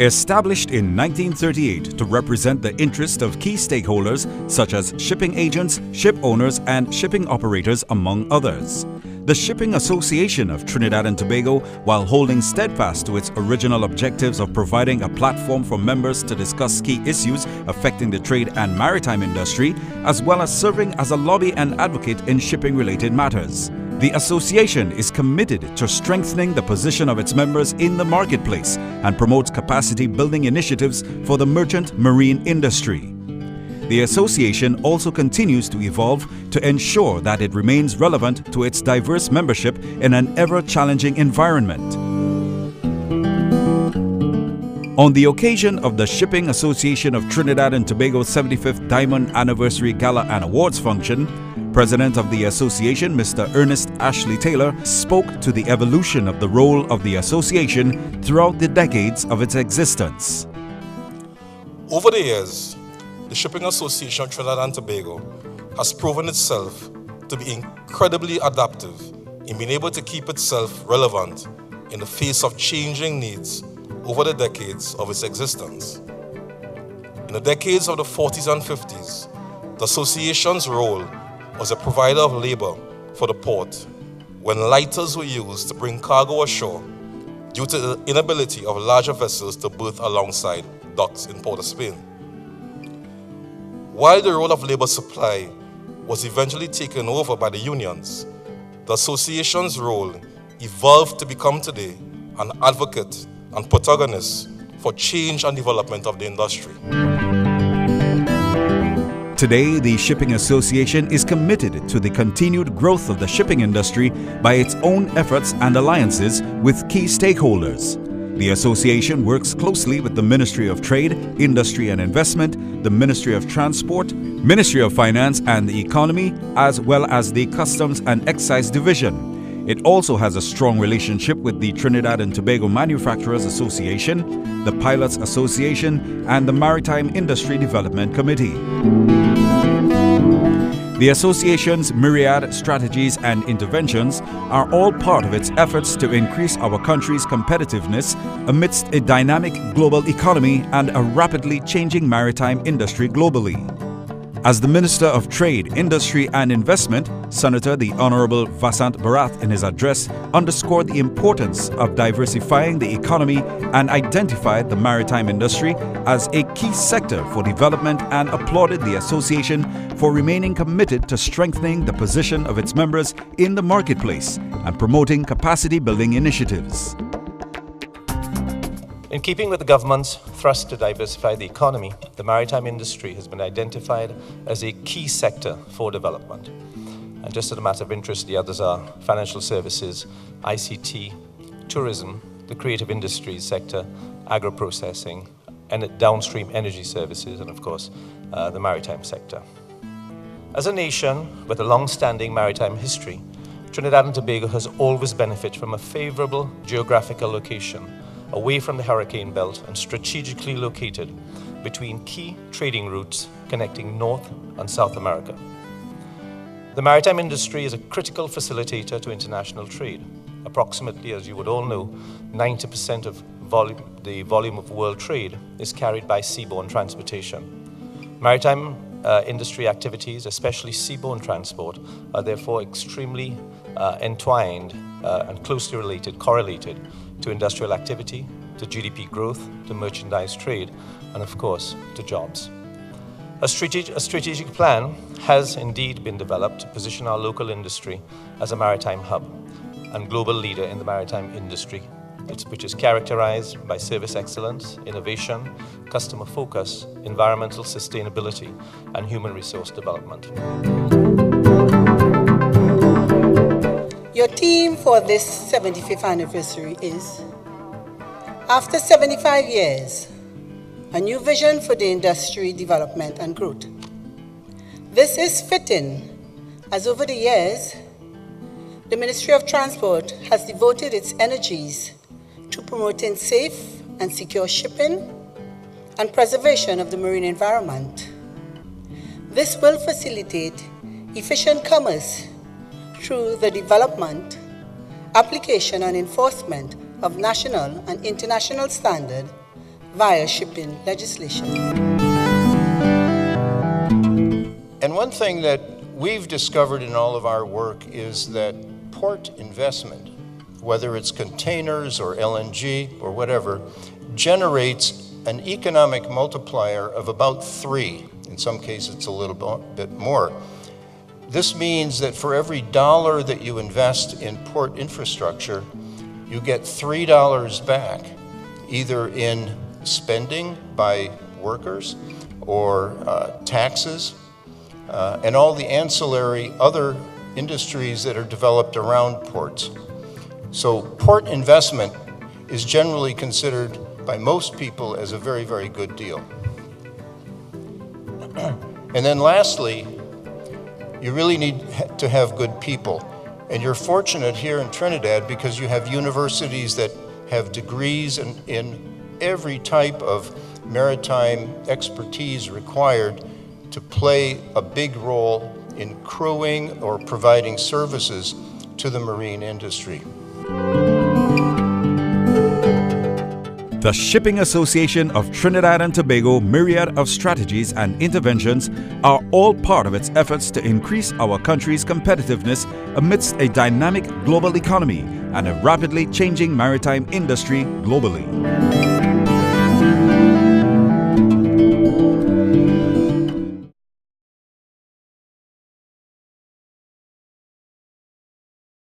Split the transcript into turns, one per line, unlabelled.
Established in 1938 to represent the interest of key stakeholders such as shipping agents, ship owners, and shipping operators, among others. The Shipping Association of Trinidad and Tobago, while holding steadfast to its original objectives of providing a platform for members to discuss key issues affecting the trade and maritime industry, as well as serving as a lobby and advocate in shipping-related matters. The association is committed to strengthening the position of its members in the marketplace and promotes capacity-building initiatives for the merchant marine industry. The association also continues to evolve to ensure that it remains relevant to its diverse membership in an ever-challenging environment. On the occasion of the Shipping Association of Trinidad and Tobago's 75th Diamond Anniversary Gala and Awards function, President of the Association, Mr. Ernest Ashley Taylor, spoke to the evolution of the role of the association throughout the decades of its existence.
Over the years, the Shipping Association of Trinidad and Tobago has proven itself to be incredibly adaptive in being able to keep itself relevant in the face of changing needs over the decades of its existence. In the decades of the 40s and 50s, the association's role was a provider of labor for the port when lighters were used to bring cargo ashore due to the inability of larger vessels to berth alongside docks in Port of Spain. While the role of labor supply was eventually taken over by the unions, the association's role evolved to become today an advocate and protagonist for change and development of the industry.
Today, the Shipping Association is committed to the continued growth of the shipping industry by its own efforts and alliances with key stakeholders. The association works closely with the Ministry of Trade, Industry and Investment, the Ministry of Transport, Ministry of Finance and the Economy, as well as the Customs and Excise Division. It also has a strong relationship with the Trinidad and Tobago Manufacturers Association, the Pilots Association, and the Maritime Industry Development Committee. The association's myriad strategies and interventions are all part of its efforts to increase our country's competitiveness amidst a dynamic global economy and a rapidly changing maritime industry globally. As the Minister of Trade, Industry and Investment, Senator the Honorable Vasant Barath in his address underscored the importance of diversifying the economy and identified the maritime industry as a key sector for development and applauded the association for remaining committed to strengthening the position of its members in the marketplace and promoting capacity-building initiatives.
In keeping with the government's thrust to diversify the economy, the maritime industry has been identified as a key sector for development. And just as a matter of interest, the others are financial services, ICT, tourism, the creative industries sector, agro-processing, and downstream energy services, and of course, the maritime sector. As a nation with a long-standing maritime history, Trinidad and Tobago has always benefited from a favorable geographical location away from the hurricane belt and strategically located between key trading routes connecting North and South America. The maritime industry is a critical facilitator to international trade. Approximately, as you would all know, 90% of the volume of world trade is carried by seaborne transportation. Maritime industry activities, especially seaborne transport, are therefore extremely entwined and closely correlated to industrial activity, to GDP growth, to merchandise trade, and of course, to jobs. A strategic plan has indeed been developed to position our local industry as a maritime hub and global leader in the maritime industry, which is characterized by service excellence, innovation, customer focus, environmental sustainability, and human resource development.
Your theme for this 75th anniversary is, after 75 years, a new vision for the industry development and growth. This is fitting, as over the years, the Ministry of Transport has devoted its energies to promoting safe and secure shipping and preservation of the marine environment. This will facilitate efficient commerce through the development, application and enforcement of national and international standards via shipping legislation.
And one thing that we've discovered in all of our work is that port investment, whether it's containers or LNG or whatever, generates an economic multiplier of about 3. In some cases, it's a little bit more. This means that for every dollar that you invest in port infrastructure, you get $3 back, either in spending by workers or taxes, and all the ancillary other industries that are developed around ports. So port investment is generally considered by most people as a very, very good deal. And then lastly, you really need to have good people. And you're fortunate here in Trinidad because you have universities that have degrees in every type of maritime expertise required to play a big role in crewing or providing services to the marine industry.
The Shipping Association of Trinidad and Tobago myriad of strategies and interventions are all part of its efforts to increase our country's competitiveness amidst a dynamic global economy and a rapidly changing maritime industry globally.